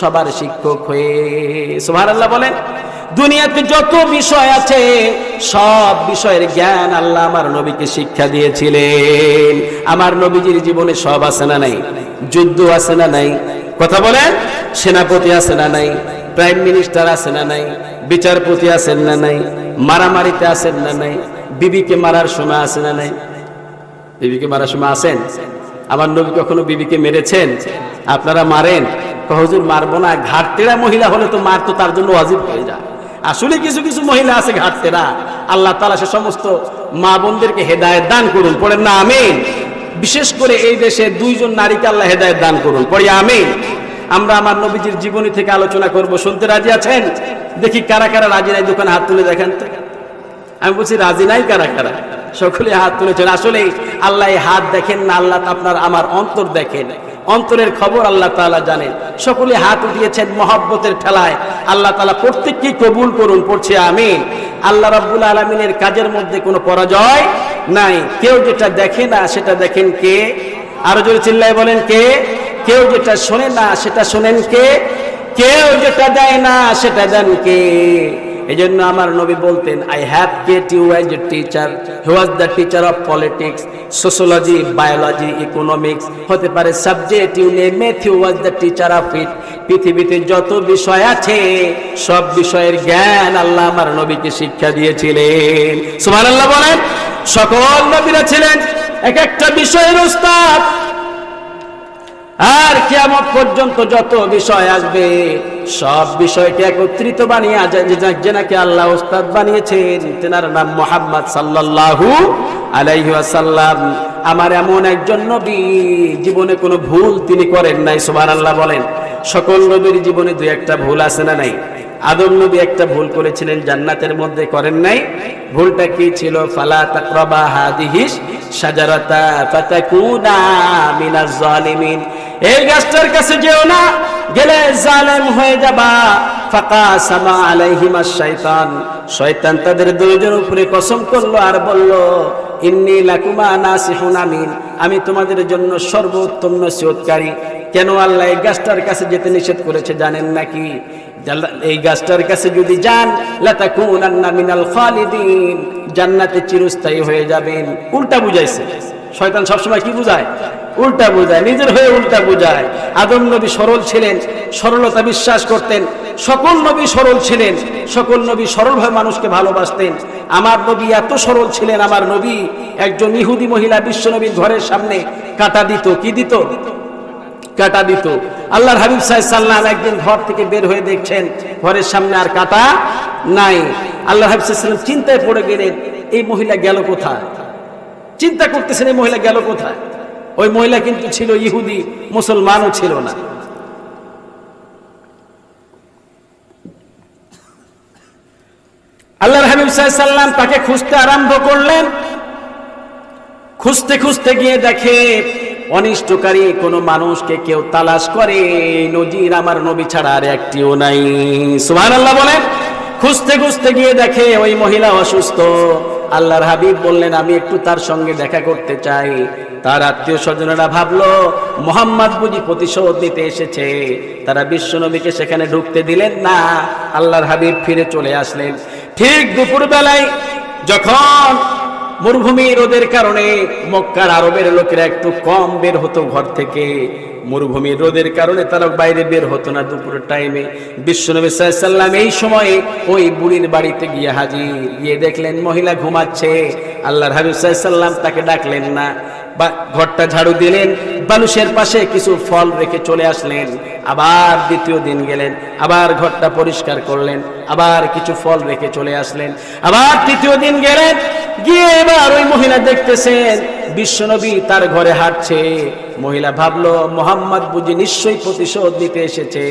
সবার শিক্ষক হয়ে। সুবহানাল্লাহ বলেন। দুনিয়াতে যত বিষয় আছে সব বিষয়ের জ্ঞান আল্লাহ আমার নবীকে শিক্ষা দিয়েছিলেন। আমার নবীজির জীবনে সব আছে না নাই? যুদ্ধ আছে না নাই? কথা বলেন। সেনাপতি আছে না নাই? প্রাইম মিনিস্টার আছে না নাই? বিচারপতি আছেন না নাই? মারামারিতে আছেন না নাই? বিবিকে মারার সময় আছে না নাই? বিবিকে মারার সময় আছেন? আমার নবী কখনো বিবিকে মেরেছেন? আপনারা মারেন? হুজুর মারবো না, ঘাটতেরা মহিলা হলে তো মার তো তার জন্য ওয়াজিব হয়ে যায়। আসলে কিছু কিছু মহিলা আছে ঘাটতেরা, আল্লাহ তাআলা সে সমস্ত মা বোনদেরকে হেদায়েত দান করুন। পড়েন না আমিন। বিশেষ করে এই দেশে দুইজন নারীকে আল্লাহ হেদায়েত দান করুন। পড়ি আমিন। আমরা আমার নবীজির জীবনী থেকে আলোচনা করব। শুনতে রাজি আছেন? দেখি কারা কারা রাজি নাই, দোকানে হাত তুলে দেখেন তো। আমি বলছি রাজি নাই কারা কারা? সকলে হাত তুলেছেন। আসলে আল্লাহ হাত দেখেন না, আল্লাহ আপনার আমার অন্তর দেখেন। অন্তরের খবর আল্লাহ তাআলা জানেন। সকলে হাত উঠিয়েছেন মহব্বতের ঠেলায়। আল্লাহ তাআলা প্রত্যেককেই কবুল করুন। পড়ছে আমিন। আল্লাহ রাব্বুল আলামিনের কাজের মধ্যে কোনো পরাজয় নাই। কেউ যেটা দেখে না সেটা দেখেন কে? আরো জোরে চিল্লায় বলেন কে? কেউ যেটা শোনে না সেটা শোনেন কে? কেউ যেটা দেয় না সেটা দেন কে? এজন্য আমার নবী বলতেন, I have get you as a teacher who was the teacher of politics, sociology, biology, economics, হতে পারে subject you name it, who was the teacher of it. পৃথিবীতে যত বিষয় আছে সব বিষয়ের জ্ঞান আল্লাহ আমার নবীকে শিক্ষা দিয়েছিলেন। সুবহানাল্লাহ বলেন। সকল নবীরা ছিলেন এক একটা বিষয়ের উস্তাদ। আর কিয়ামত পর্যন্ত যত বিষয় আসবে সব বিষয়কে একত্রিত বানিয়ে যেনাকে আল্লাহ উস্তাদ বানিয়েছেন তেনার নাম মুহাম্মদ সাল্লাল্লাহু আলাইহি ওয়াসাল্লাম। আমার এমন একজন নবী জীবনে কোনো ভুল তিনি করেন নাই। সুবহানাল্লাহ বলেন। সকল নবীর জীবনে দুই একটা ভুল আছে না নাই? আদম নবী একটা ভুল করেছিলেন জান্নাতের মধ্যে, করেন নাই? ভুলটা কি ছিল? ফালা তাকরাবা হাদিহিস শাজারাতা ফাতাকুনা মিনাজ জালিমিন। এই গাছটার কাছে যেও না, গেলে জালেম হয়ে যাবা। ফাকাসামা আলাইহিমাশ শাইতান, শয়তান তাদের দুইজনের উপরে কসম করলো আর বলল, ইন্নী লাকুমা নাসিহুন আমিন, আমি তোমাদের জন্য সর্বোত্তম নসিহতকারী। কেন আল্লাহ এই গাছটার কাছে যেতে নিষেধ করেছে জানেন নাকি? এই গাছটার কাছে যদি যান লাতাকুনান্না মিনাল খালিদিন, জান্নাতে চিরস্থায়ী হয়ে যাবেন। উল্টা বুঝাইছে শয়তান। সবসময় কি বুঝায়? উল্টা বুঝায়, নিজের হয়ে উল্টা বুঝায়। আদম নবী সরল ছিলেন, সরলতা বিশ্বাস করতেন। সকল নবী সরল ছিলেন, সকল নবী সরলভাবে মানুষকে ভালোবাসতেন। আমার নবী এত সরল ছিলেন, আমার নবী একজন ইহুদি মহিলা বিশ্ব নবীর ঘরের সামনে কাঁটা দিত। কি দিত? কাঁটা দিত। আল্লাহর হাবিব সাল্লাল্লাহু আলাইহি সাল্লাম একদিন ঘর থেকে বের হয়ে দেখছেন ঘরের সামনে আর কাঁটা নাই। আল্লাহর হাবিব সাল্লাল্লাহু আলাইহি সাল্লাম চিন্তায় পড়ে গেলেন, এই মহিলা গেল কোথায়? চিন্তা করতেছেন এই মহিলা গেল কোথায়। ওই মহিলা কিন্তু ছিল ইহুদি, মুসলমানও ছিল না। আল্লাহর হাবিব সাল্লাল্লাহু আলাইহি সাল্লাম তাকে খুঁজতে আরম্ভ করলেন। খুঁজতে খুঁজতে গিয়ে দেখে অনিষ্টকারী কোনো মানুষকে কেউ তালাশ করে নজির আমার নবী ছাড়া আর একটিও নাই। সুবহানাল্লাহ বলেন। খুঁজতে খুঁজতে গিয়ে দেখে ওই মহিলা অসুস্থ। আল্লাহর হাবিব বললেন, আমি একটু তার সঙ্গে দেখা করতে চাই। তার আত্মীয় স্বজনেরা ভাবলো মুহাম্মদ বুঝি প্রতিশোধ নিতে এসেছে। তারা বিশ্ব নবীকে সেখানে ঢুকতে দিলেন না। আল্লাহর হাবিব ফিরে চলে আসলেন। ঠিক দুপুর বেলায় যখন মরুভূমি রোদের কারণে মক্কার আরবের লোকেরা একটু কম বের হতো ঘর থেকে, মরুভূমির রোদের কারণে তারা বাইরে বের হতো না দুপুরের টাইমে। বিশ্বনবী সাল্লাল্লাহু আলাইহি সাল্লাম এই সময়ে ওই বুড়ির বাড়িতে গিয়ে হাজির। গিয়ে দেখলেন মহিলা ঘুমাচ্ছে। আল্লাহর হাবিব সাল্লাল্লাহু আলাইহি সাল্লাম তাকে ডাকলেন না, ঘরটা ঝাড়ু দিলেন, বালুশের পাশে কিছু ফল রেখে চলে আসলেন। আবার দ্বিতীয় দিন গেলেন, আবার ঘরটা পরিষ্কার করলেন, আবার কিছু ফল রেখে চলে আসলেন। আবার তৃতীয় দিন গেলেন, গিয়ে এবার ওই মহিলা দেখতেছেন বিশ্বনবী তার ঘরে হাঁটছে। মহিলা ভাবলো মুহাম্মদ বুঝি নিশ্চয়ই প্রতিশোধ নিতে এসেছে।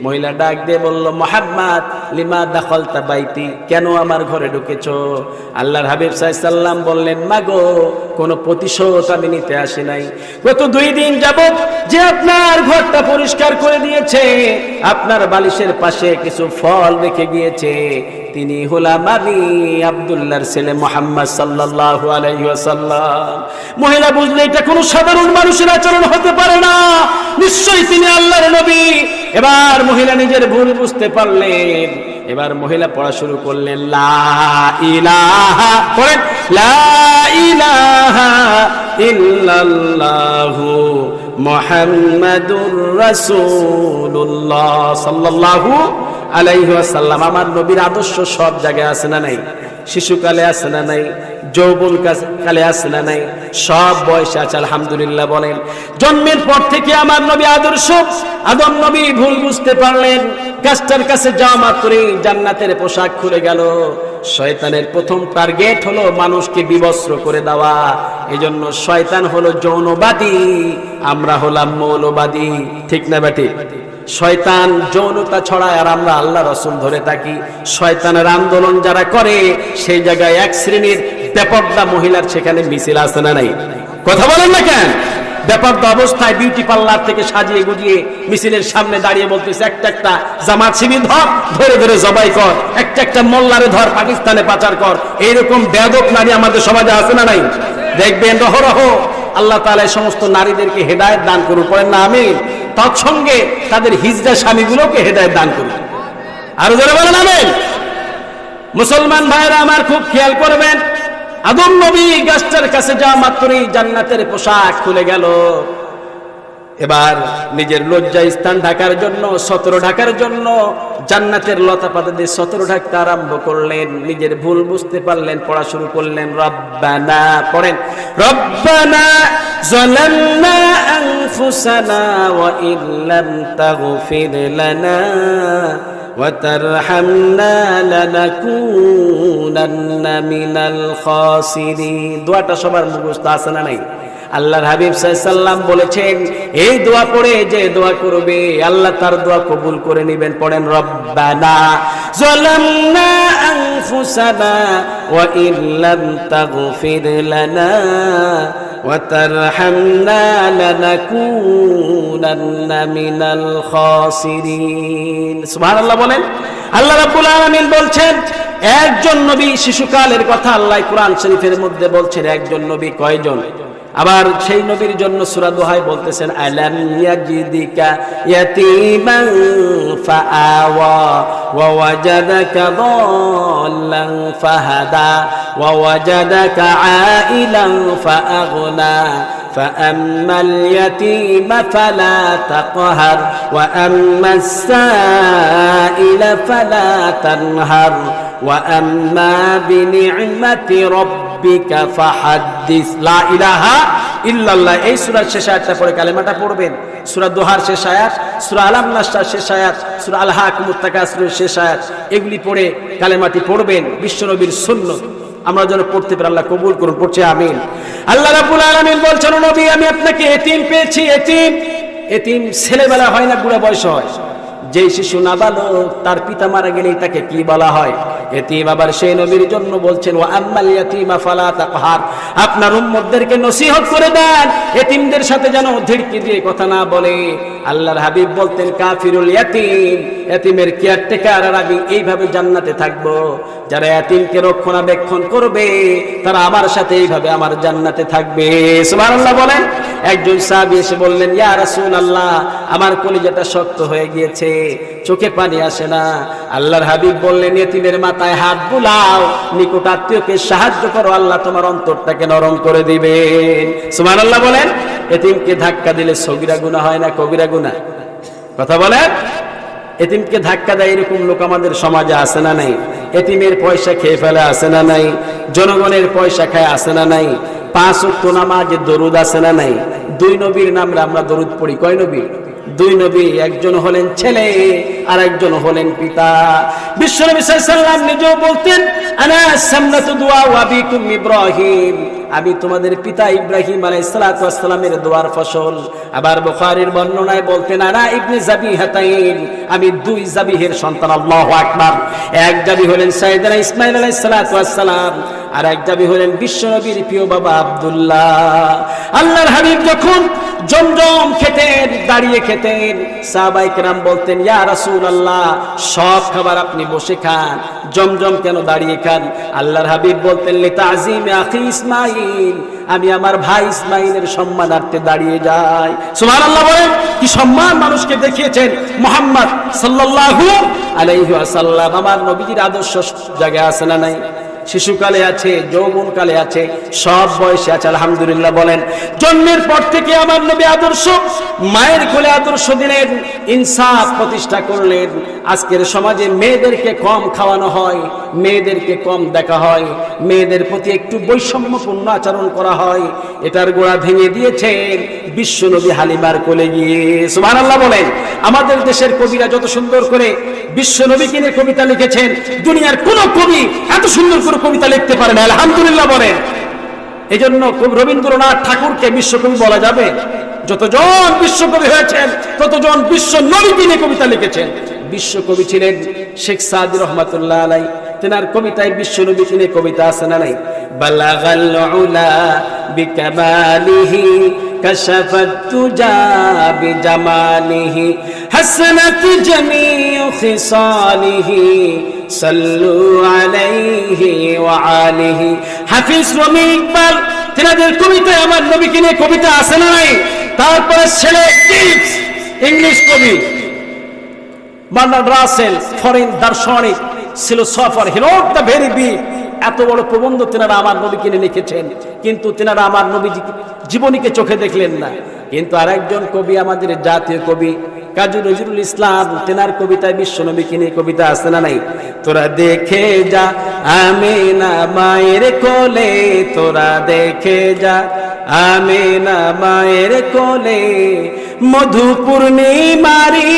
মহিলা ডাক দিয়ে বলল, মুহাম্মদ লিমা দাখালতা বাইতি, কেন আমার ঘরে ঢুকেছো? আল্লাহর হাবিব সাল্লাল্লাহু আলাইহি সাল্লাম বললেন, মাগো কোনো প্রতিশোধ আমি নিতে আসি নাই। গত 2 দিন যাবত যে আপনার ঘরটা পরিষ্কার করে দিয়েছে, আপনার বালিশের পাশে কিছু ফল রেখে গিয়েছে, তিনি হলাম আমি আব্দুল্লাহর ছেলে মুহাম্মদ সাল্লাল্লাহু আলাইহি ওয়াসাল্লাম। মহিলা বুঝলে এটা কোনো সাধারণ মানুষের আচরণ হতে পারে না, নিশ্চয়ই তিনি আল্লাহর নবী। এবার মহিলা নিজের ভুল বুঝতে পারলেন, এবার মহিলা পড়া শুরু করলেন, লা ইলাহা, পড়েন, লা ইলাহা ইল্লাল্লাহু মুহাম্মাদুর রাসূলুল্লাহ সাল্লাল্লাহু আলাইহি ওয়াসাল্লাম। আমার নবীর আদর্শ সব জায়গায় আছে না নাই? শিশুকালে আছে না নাই? যৌবন কালে আছে না নাই? সব বয়সে আছে আলহামদুলিল্লাহ বলেন। জন্মের পর থেকে আমার নবী আদর্শ। আদম নবী ভুল বুঝতে পারলেন, কাজটার কাছে যাওয়া মাত্রই জান্নাতের পোশাক খুলে গেল। শয়তানের প্রথম টার্গেট হলো মানুষকে বিবস্ত্র করে দেওয়া। এজন্য শয়তান হলো যৌনবাদী, আমরা হলাম মৌলবাদী। ঠিক না বেটি? শয়তান যৌনতা ছড়ায় আর আমরা আল্লাহ রাসূল ধরে থাকি। শয়তানের আন্দোলন যারা করে সেই জায়গায় এক শ্রেণীর বেপরদা মহিলার সেখানে মিছিল আছে না নাই? কথা বলেন না কেন? বেপরদা অবস্থায় বিউটি পার্লার থেকে সাজিয়ে গুজিয়ে মিছিলের সামনে দাঁড়িয়ে বলতেছে, একটা একটা জামাত শিবির ধর, ধরে ধরে জবাই কর, একটা একটা মোল্লারে ধর, পাকিস্তানে পাচার কর। এইরকম বেয়াদব নারী আমাদের সমাজে আছে না নাই? দেখবেন রহরহ আল্লাহ তাআলা এই সমস্ত নারীদেরকে হেদায়েত দান করুন, পড়েন না আমিন। তৎসঙ্গে তাদের হিজড়া স্বামীগুলোকে হেদায়েত দান করুন, আরো জোরে বলেন আমিন। মুসলমান ভাইরা আমার খুব খেয়াল করবেন, আদম নবী গাছটার কাছে যাওয়া মাত্রই জান্নাতের পোশাক খুলে গেল। এবার নিজের লজ্জা স্থান ঢাকার জন্য, সতর ঢাকার জন্য জান্নাতের লতা পাতা দিয়ে সতর ঢাকতে আরম্ভ করলেন। নিজের ভুল বুঝতে পারলেন, পড়া শুরু করলেন, রব্বানা, পড়েন, রব্বানা যালামনা আনফুসানা ওয়া ইল্লাম তাগফির লানা ওয়া তারহামনা লানাকুনান্না মিনাল খাসিরিন। দোয়াটা সবার মুখস্থ আছে না নাই? আল্লাহর হাবিব সাল্লাল্লাহু আলাইহি ওয়াসাল্লাম বলেছেন, এই দোয়া পড়ে যে দোয়া করবে আল্লাহ তার দোয়া কবুল করে নেবেন। পড়েন, রব্বানা যালামনা আনফুসানা ওয়া ইল্লাম তাগফির লানা ওয়া তারহামনা লানাকুনান্না মিনাল খাসিরিন। সুবহানাল্লাহ বলেন। আল্লাহ রাব্বুল আলামিন বলছেন, একজন নবী শিশুকালের কথা আল্লাহ কোরআন শরীফের মধ্যে বলছেন। একজন নবী কয়জন? আবার সেই নবীর জন্য সূরা দোহায় বলতেছেন, আলাম ইয়াজিদিকা ইয়াতীমান ফাআওয়া ওয়া ওয়াজাদাকা দাল্লান ফাহাদা ওয়া ওয়াজাদাকা আইলান ফাআগনা فأما اليتيم فلا تقهر وأما السائل فلا تنهر وأما بنعمة ربك فحدث لا إله إلا الله। এই সূরার শেষ আয়াতটা পড়ে কালেমাটা পড়বেন। সূরা দোহার শেষ আয়াত, সূরা আলাম নাসর শেষ আয়াত, সূরা আল হাকুমুত তাকাসুরের শেষ আয়াত, এগুলি পড়ে কালেমাটি পড়বেন। বিশ্বনবীর সুন্নাত আমরা যেন পড়তে পারি, আল্লাহ কবুল করুন, পড়ছে আমিন। আল্লাহ রাব্বুল আলামিন বলছেন, নবী আমি আপনাকে এতিম পেয়েছি। এতিম, এতিম ছেলেবেলা হয় না, বুড়া বয়স হয়। যেই শিশু নাবালক তার পিতা মারা গেলেই তাকে কি বলা হয়? এতিম। আবার সেই নবীর জন্য বলছেন, ওয়া আম্মাল ইয়াতীমা ফালা তাকহার, আপনার উম্মতদেরকে নসিহত করে দেন এতিমদের সাথে যেন ধিড়কি দিয়ে কথা না বলে। আল্লাহর হাবিব বলতেন, কাফিরুল ইয়াতীম, এতিমের কেয়ারটেকার আর আমি এইভাবে জান্নাতে থাকবো। যারা এতিমকে রক্ষণাবেক্ষণ করবে তারা আমার সাথে এইভাবে আমার জান্নাতে থাকবে। সুবহানাল্লাহ বলেন। একজন সাহাবী এসে বললেন, ইয়া রাসূলুল্লাহ আমার কলিজাটা শক্ত হয়ে গিয়েছে, চোখে পানি আসে না। আল্লাহর হাবিব বললেন, এতিমের মাথায় হাত বুলাও, নিকট আত্মীয়কে সাহায্য করো, আল্লাহ তোমার অন্তরটাকে নরম করে দিবেন। সুবহানাল্লাহ বলেন। এতিমকে ধাক্কা দিলে সগীরা গুনাহ হয় না কবিরা গুনাহ? কথা বলেন। এতিমকে ধাক্কা দেয় এরকম লোক আমাদের সমাজে আছে না নাই? এতিমের পয়সা খেয়ে ফেলে আছে না নাই? জনগণের পয়সা খায় আছে না নাই? 5 ওয়াক্ত নামাজে দরুদ আছে না নাই? 2 নবীর নামে আমরা দরুদ পড়ি। কয় নবী? 2 নবী। একজন হলেন ছেলে আর একজন হলেন পিতা। বিশ্বনবী সাল্লাল্লাহু আলাইহি ওয়াসাল্লাম নিজেও বলতেন, আনা সামনাতু দুআ আবিকুম ইব্রাহিম, আমি তোমাদের পিতা ইব্রাহিম আলাইহিস সালাতু ওয়াস সালামের দোয়ার ফসল। আবার বুখারীর বর্ণনায় বলতেন, আনা ইবনে যাবিহাতাইন, আমি 2 যাবিহের সন্তান। আল্লাহু আকবার। এক যাবি হলেন সাইয়েদনা ইসমাঈল আলাইহিস সালাতু ওয়াস সালাম, আর এক যাবি হলেন বিশ্বনবীর প্রিয় বাবা আব্দুল্লাহ। আল্লাহর হাবিব যখন জমজম খেতেন, দাঁড়িয়ে খেতেন, সাহাবায়ে কেরাম বলতেন, ইয়া রাসূলুল্লাহ সব খাবার আপনি বসে খান, জমজম কেন দাঁড়িয়ে খান? আল্লাহর হাবিব বলতেন, লিতাযীমি আখি ইসমাঈল ইসমাইল, আমি আমার ভাই ইসমাইলের সম্মানার্থে দাঁড়িয়ে যাই। সুবহানাল্লাহ বলেন। কি সম্মান মানুষকে দেখিয়েছেন মুহাম্মদ সাল্লাল্লাহু আলাইহি ওয়াসাল্লাম। আমার নবীজির আদর্শ জায়গায় আছে না নাই? শিশুকালে আছে, যৌবনকালে আছে, সব বয়সে আছে। আলহামদুলিল্লাহ বলেন। জন্মের পর থেকে আমার নবী আদর্শ, মায়ের কোলে আদর্শ দিলেন, ইনসাফ প্রতিষ্ঠা করলেন। আজকের সমাজে মেয়েদেরকে কম খাওয়ানো হয়, মেয়েদেরকে কম দেখা হয়, মেয়েদের প্রতি একটু বৈষম্যপূর্ণ আচরণ করা হয়। এটার গোড়া ভেঙে দিয়েছেন বিশ্বনবী হালিমার কোলে গিয়ে। সুবহানাল্লাহ বলেন। আমাদের দেশের কবিরা যত সুন্দর করে বিশ্বনবীকে নিয়ে কবিতা লিখেছেন, দুনিয়ার কোন কবি এত সুন্দর করে কবিতা লিখতে পারে না। আলহামদুলিল্লাহ বলেন। এই জন্য রবীন্দ্রনাথ ঠাকুরকে বিশ্বকবি বলা যাবে? যতজন বিশ্বকবি হয়েছেন ততজন বিশ্ব নবীকে নিয়ে কবিতা লিখেছেন। বিশ্বকবি ছিলেন শেখ সাদি রহমাতুল্লাহ আলাই, তেনার কবিতায় বিশ্ব নবীকে নিয়ে কবিতা আছে না নাই? বালাগাল উলা বিকামালিহি কাশাফাত তুজা বিজামালিহি হাসনাত জামিউ খিসালিহি সাল্লু আলাইহি ওয়া আলিহি। হাফিজ রমি ইকবাল, তেনাদের কবিতায় আমার নবীকে নিয়ে কবিতা আছে না নাই? তারপরে ছেলে কিপস, ইংলিশ কবি বার্নার্ড রাসেল, ফরেন দার্শনিক, philosopher, he wrote the very big. এত বড় প্রবন্ধ তেনারা আমার নবীকে নিয়ে লিখেছেন, কিন্তু তেনারা আমার নবী জীবনীকে চোখে দেখলেন না। কিন্তু আরেকজন কবি, আমাদের জাতীয় কবি কাজী নজরুল ইসলাম, তেনার কবিতায় বিশ্ব নবীকে নিয়ে কবিতা আছে না নাই? তোরা দেখে যা আমিনা মায়ের কোলে, তোরা দেখে যা আমিনা মায়ের কোলে, মধু পূর্ণিমারি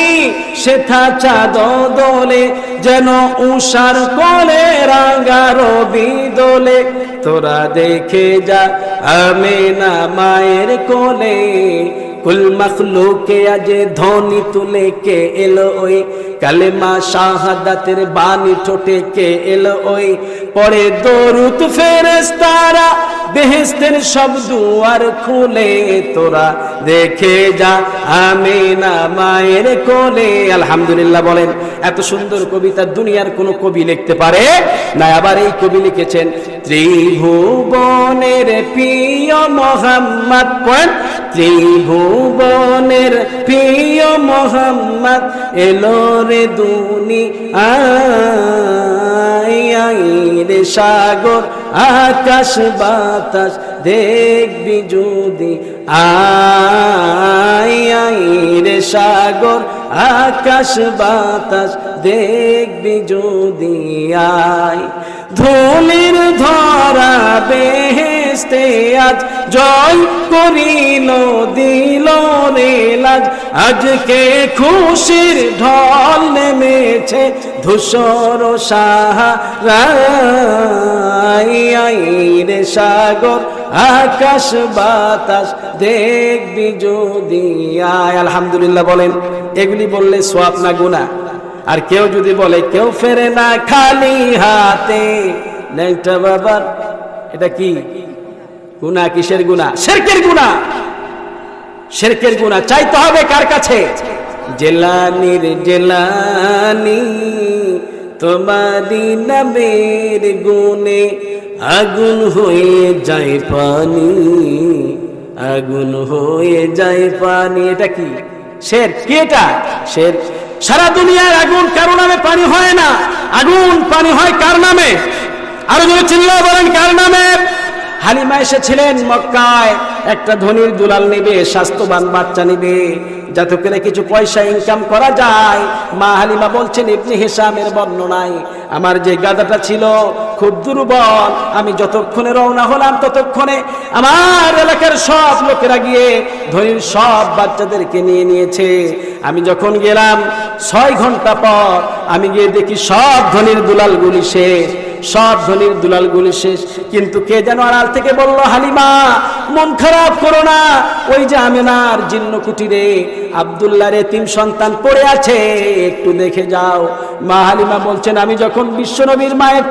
সেথা চাঁদ দোলে, যেন উষার কোলে রাঙা রবি দোলে। তোরা দেখে যা আমিনা মায়ের কোলে, কুল মখলুকে আজ ধ্বনি তুলে কে এলো ওই, কালেমা শাহাদাতের বাণী ঠোঁটে কে এলো ওই, পরে দরুদ ফেরেশতারা বেহেশতের সব দুয়ার খুলে। তোরা দেখে যা আমিনা মায়ের কোলে। আলহামদুলিল্লাহ বলেন। এত সুন্দর কবিতা দুনিয়ার কোন কবি লিখতে পারে না। আবার এই কবি লিখেছেন, ত্রিভুবনের প্রিয় মোহাম্মদ, ত্রিভুবনের প্রিয় মোহাম্মদ এলো রে দুনিয়ায়, রে সাগর আকাশ বাতাস দেখবি যদি আয়, রে সাগর আকাশ বাতাস দেখবি যদি আয়। ধুলির ধরা বেহেশতে আজ জয় করিল দিল রে লাজ, আজকে খুশির ঢল নেমেছে ধূসর সাহারায়, রে সাগর আকাশ বাতাস দেখবি যদি আয়। আলহামদুলিল্লাহ বলেন। এগুলি বললে সওয়াব না গুনাহ? আর কেউ যদি বলে কেউ ফেরে না খালি হাতে, ন্যাংটা বাবার, এটা কি গুনাহ? কিসের গুনাহ? শিরকের গুনাহ, শিরকের গুনাহ। চাইতে হবে কার কাছে? জেলানির জেলানি, তোমারি নামের গুণে আগুন হয়ে যায় পানি, আগুন হয়ে যায় পানি। এটা কি? শের কি? এটা শের। সারা দুনিয়ার আগুন কারো নামে পানি হয় না, আগুন পানি হয় কার নামে? আরো জোরে চিল্লায় বলেন, কার নামে? হালিমা এসেছিলেন মক্কায়, একটা ধনীর দুলাল নিবে, স্বাস্থ্যবান বাচ্চা নিবে, যাতে করে কিছু পয়সা ইনকাম করা যায়। মা হালিমা বলছেন ইবনে হিশামের বর্ণনায়, আমার যে গাধাটা ছিল খুব দুর্বল, আমি যতক্ষণে রওনা হলাম ততক্ষণে আমার এলাকার সব লোকেরা গিয়ে ধনীর সব বাচ্চাদেরকে নিয়ে নিয়েছে। আমি যখন গেলাম 6 ঘন্টা পর আমি গিয়ে দেখি সব ধনীর দুলালগুলি শেষ, সব ধনীর দুলালগুলি শেষ। কিন্তু কে যেন আড়াল থেকে বলল, হালিমা মন খারাপ করো না, ওই যে আমেনার জিন্ন কুটিরে আব্দুল্লাহর এতিম সন্তান পড়ে আছে, একটু দেখে যাও। মা হালিমা বলছেন, আমি যখন বিশ্বনবীর মায়ের